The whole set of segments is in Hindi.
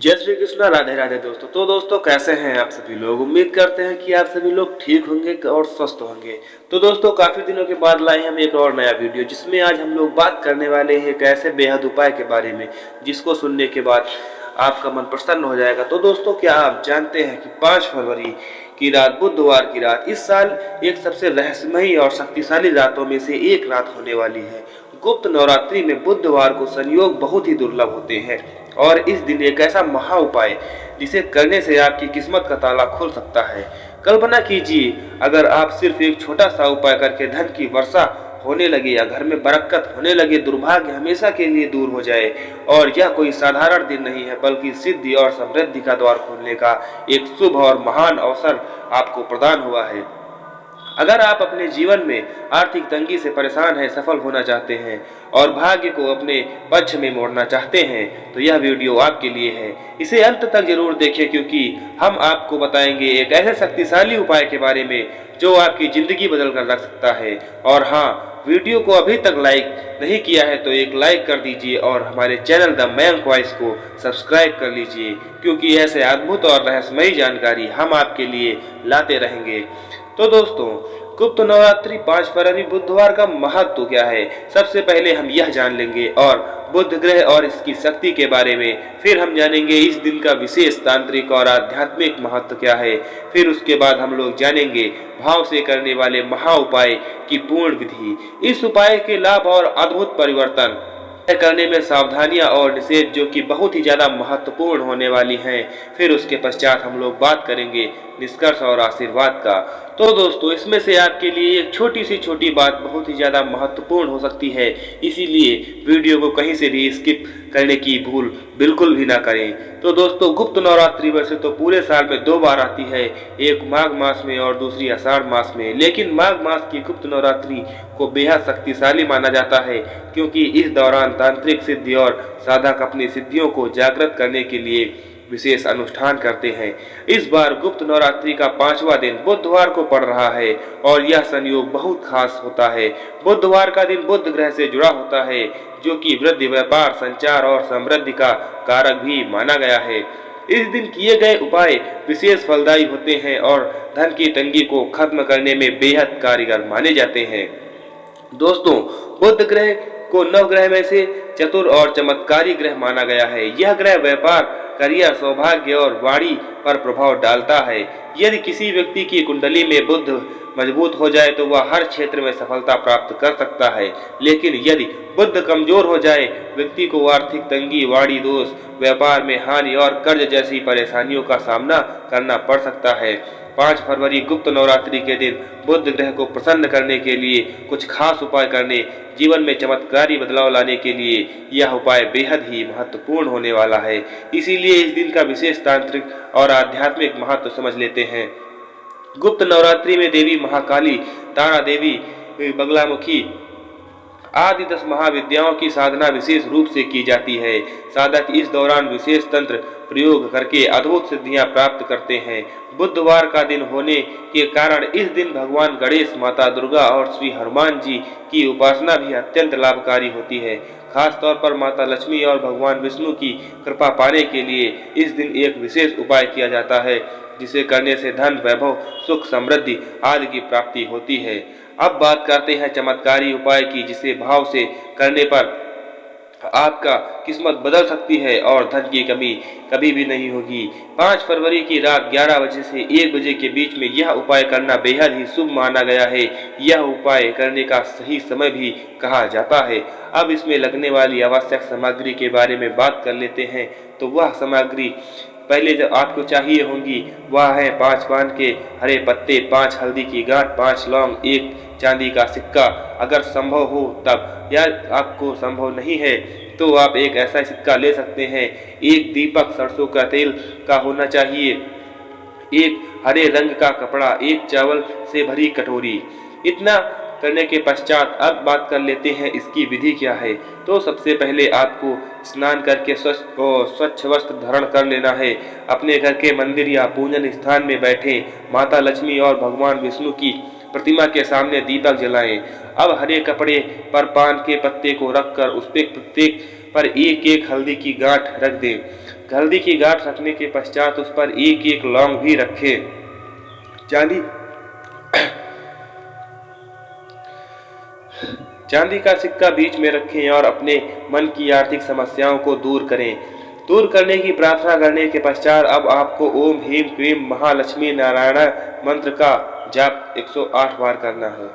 जय श्री कृष्णा, राधे राधे दोस्तों। तो दोस्तों कैसे हैं आप सभी लोग। उम्मीद करते हैं कि आप सभी लोग ठीक होंगे और स्वस्थ होंगे। तो दोस्तों काफी दिनों के बाद लाए हम एक और नया वीडियो, जिसमें आज हम लोग बात करने वाले हैं एक ऐसे बेहद उपाय के बारे में जिसको सुनने के बाद आपका मन प्रसन्न हो जाएगा। तो दोस्तों क्या आप जानते हैं कि 5 फरवरी की रात, बुधवार की रात, इस साल एक सबसे रहस्यमयी और शक्तिशाली रातों में से एक रात होने वाली है। गुप्त नवरात्रि में बुधवार को संयोग बहुत ही दुर्लभ होते हैं और इस दिन एक ऐसा महा उपाय जिसे करने से आपकी किस्मत का ताला खुल सकता है। कल्पना कीजिए, अगर आप सिर्फ एक छोटा सा उपाय करके धन की वर्षा होने लगे या घर में बरकत होने लगे, दुर्भाग्य हमेशा के लिए दूर हो जाए। और यह कोई साधारण दिन नहीं है, बल्कि सिद्धि और समृद्धि का द्वार खोलने का एक शुभ और महान अवसर आपको प्रदान हुआ है। अगर आप अपने जीवन में आर्थिक तंगी से परेशान हैं, सफल होना चाहते हैं और भाग्य को अपने पक्ष में मोड़ना चाहते हैं, तो यह वीडियो आपके लिए है। इसे अंत तक जरूर देखें, क्योंकि हम आपको बताएंगे एक ऐसे शक्तिशाली उपाय के बारे में जो आपकी जिंदगी बदल कर रख सकता है। और हाँ, वीडियो को अभी तक लाइक नहीं किया है तो एक लाइक कर दीजिए और हमारे चैनल द मयंक वॉइस को सब्सक्राइब कर लीजिए, क्योंकि ऐसे अद्भुत और रहस्यमयी जानकारी हम आपके लिए लाते रहेंगे। तो दोस्तों, गुप्त नवरात्रि 5 फरवरी बुधवार का महत्व क्या है, सबसे पहले हम यह जान लेंगे और बुध ग्रह और इसकी शक्ति के बारे में। फिर हम जानेंगे इस दिन का विशेष तांत्रिक और आध्यात्मिक महत्व क्या है। फिर उसके बाद हम लोग जानेंगे भाव से करने वाले महा उपाय की पूर्ण विधि, इस उपाय के लाभ और अद्भुत परिवर्तन करने में सावधानियां और निषेध जो कि बहुत ही ज्यादा महत्वपूर्ण होने वाली हैं। फिर उसके पश्चात हम लोग बात करेंगे निष्कर्ष और आशीर्वाद का। तो दोस्तों, इसमें से आपके लिए एक छोटी बात बहुत ही ज्यादा महत्वपूर्ण हो सकती है, इसीलिए वीडियो को कहीं से भी स्किप करने की भूल बिल्कुल भी ना करें। तो दोस्तों, गुप्त नवरात्रि वैसे तो पूरे साल में 2 बार आती है, एक माघ मास में और दूसरी आषाढ़ मास में। लेकिन माघ मास की गुप्त नवरात्रि को बेहद शक्तिशाली माना जाता है, क्योंकि इस दौरान तांत्रिक सिद्धि और साधक अपनी सिद्धियों को जागृत करने के लिए विशेष अनुष्ठान करते हैं। इस बार गुप्त नवरात्रि का 5वां दिन बुधवार को पड़ रहा है और यह संयोग बहुत खास होता है। बुधवार का दिन बुध ग्रह से जुड़ा होता है, जो कि वृद्धि, व्यापार, संचार और समृद्धि का कारक भी माना गया है। इस दिन किए गए उपाय विशेष फलदायी होते हैं और धन की तंगी को खत्म करने में बेहद कारगर माने जाते हैं। दोस्तों, बुध ग्रह को नवग्रह में से चतुर और चमत्कारी ग्रह माना गया है। यह ग्रह व्यापार, करियर, सौभाग्य और वाणी पर प्रभाव डालता है। यदि किसी व्यक्ति की कुंडली में बुध मजबूत हो जाए तो वह हर क्षेत्र में सफलता प्राप्त कर सकता है। लेकिन यदि बुध कमजोर हो जाए, व्यक्ति को आर्थिक तंगी, वाणी दोष, व्यापार में हानि और कर्ज जैसी परेशानियों का सामना करना पड़ सकता है। 5 फरवरी गुप्त नवरात्रि के दिन बुध ग्रह को प्रसन्न करने के लिए कुछ खास उपाय करने, जीवन में चमत्कारी बदलाव लाने के लिए यह उपाय बेहद ही महत्वपूर्ण होने वाला है। इसीलिए इस दिन का विशेष तांत्रिक और आध्यात्मिक महत्व समझ लेते हैं। गुप्त नवरात्रि में देवी महाकाली, तारा देवी, बगलामुखी आदि 10 महाविद्याओं की साधना विशेष रूप से की जाती है। साधक इस दौरान विशेष तंत्र प्रयोग करके अद्भुत सिद्धियां प्राप्त करते हैं। बुधवार का दिन होने के कारण इस दिन भगवान गणेश, माता दुर्गा और श्री हनुमान जी की उपासना भी अत्यंत लाभकारी होती है। खास तौर पर माता लक्ष्मी और भगवान विष्णु की कृपा पाने के लिए इस दिन एक विशेष उपाय किया जाता है, जिसे करने से धन, वैभव, सुख, समृद्धि आदि की प्राप्ति होती है। अब बात करते हैं चमत्कारी उपाय की, जिसे भाव से करने पर आपका किस्मत बदल सकती है और धन की कमी कभी भी नहीं होगी। 5 फरवरी की रात 11 बजे से 1 बजे के बीच में यह उपाय करना बेहद ही शुभ माना गया है। यह उपाय करने का सही समय भी कहा जाता है। अब इसमें लगने वाली आवश्यक सामग्री के बारे में बात कर लेते हैं। तो वह सामग्री पहले जो आपको चाहिए होंगी वह है 5 पान के हरे पत्ते, 5 हल्दी की गांठ, 5 लौंग, 1 चांदी का सिक्का अगर संभव हो तब, या आपको संभव नहीं है तो आप एक ऐसा सिक्का ले सकते हैं। 1 दीपक सरसों का तेल का होना चाहिए, 1 हरे रंग का कपड़ा, 1 चावल से भरी कटोरी। इतना करने के पश्चात अब बात कर लेते हैं इसकी विधि क्या है। तो सबसे पहले आपको स्नान करके स्वच्छ वस्त्र धारण कर लेना है। अपने घर के मंदिर या पूजन स्थान में बैठे माता लक्ष्मी और भगवान विष्णु की प्रतिमा के सामने दीपक जलाएं। अब हरे कपड़े पर पान के पत्ते को रखकर उस पे प्रत्येक पर 1-1 हल्दी की गांठ रख दें। हल्दी की गांठ रखने के पश्चात उस पर एक एक लौंग भी रखें। चांदी का सिक्का बीच में रखें और अपने मन की आर्थिक समस्याओं को दूर करें। दूर करने की प्रार्थना करने के पश्चात अब आपको ओम ह्रीम क्लीम महालक्ष्मी नारायण मंत्र का जाप 108 बार करना है।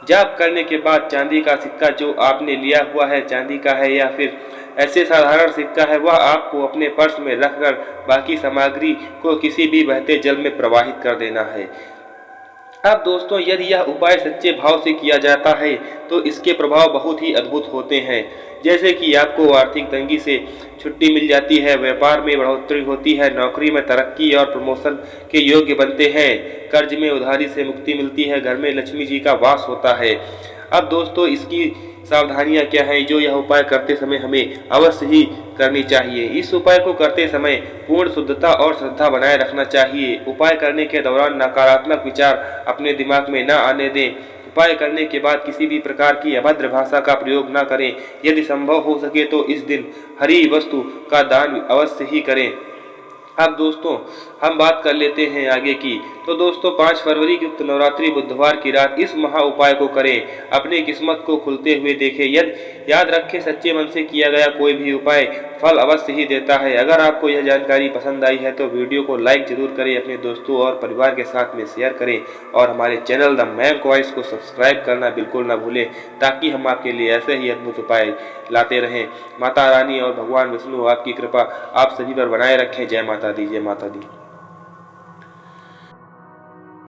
जाप करने के बाद चांदी का सिक्का जो आपने लिया हुआ है, चांदी का है या फिर ऐसे साधारण सिक्का है, वह आपको अपने पर्स में रखकर बाकी सामग्री को किसी भी बहते जल में प्रवाहित कर देना है। अब दोस्तों, यदि यह उपाय सच्चे भाव से किया जाता है तो इसके प्रभाव बहुत ही अद्भुत होते हैं। जैसे कि आपको आर्थिक तंगी से छुट्टी मिल जाती है, व्यापार में बढ़ोतरी होती है, नौकरी में तरक्की और प्रमोशन के योग्य बनते हैं, कर्ज में उधारी से मुक्ति मिलती है, घर में लक्ष्मी जी का वास होता है। अब दोस्तों, इसकी सावधानियां क्या हैं जो यह उपाय करते समय हमें अवश्य ही करनी चाहिए। इस उपाय को करते समय पूर्ण शुद्धता और श्रद्धा बनाए रखना चाहिए। उपाय करने के दौरान नकारात्मक विचार अपने दिमाग में न आने दें। उपाय करने के बाद किसी भी प्रकार की अभद्र भाषा का प्रयोग न करें। यदि संभव हो सके तो इस दिन हरी वस्तु का दान अवश्य ही करें। अब दोस्तों, हम बात कर लेते हैं आगे की। तो दोस्तों, 5 फरवरी की उक्त नवरात्रि बुधवार की रात इस महा उपाय को करें, अपनी किस्मत को खुलते हुए देखें। याद रखें, सच्चे मन से किया गया कोई भी उपाय फल अवश्य ही देता है। अगर आपको यह जानकारी पसंद आई है तो वीडियो को लाइक जरूर करें, अपने दोस्तों और परिवार के साथ में शेयर करें और हमारे चैनल द मैम वॉइस को सब्सक्राइब करना बिल्कुल न भूलें, ताकि हम आपके लिए ऐसे ही अद्भुत उपाय लाते रहें। माता रानी और भगवान विष्णु आपकी कृपा आप सभी पर बनाए रखें। जय माता दी, जय माता दी।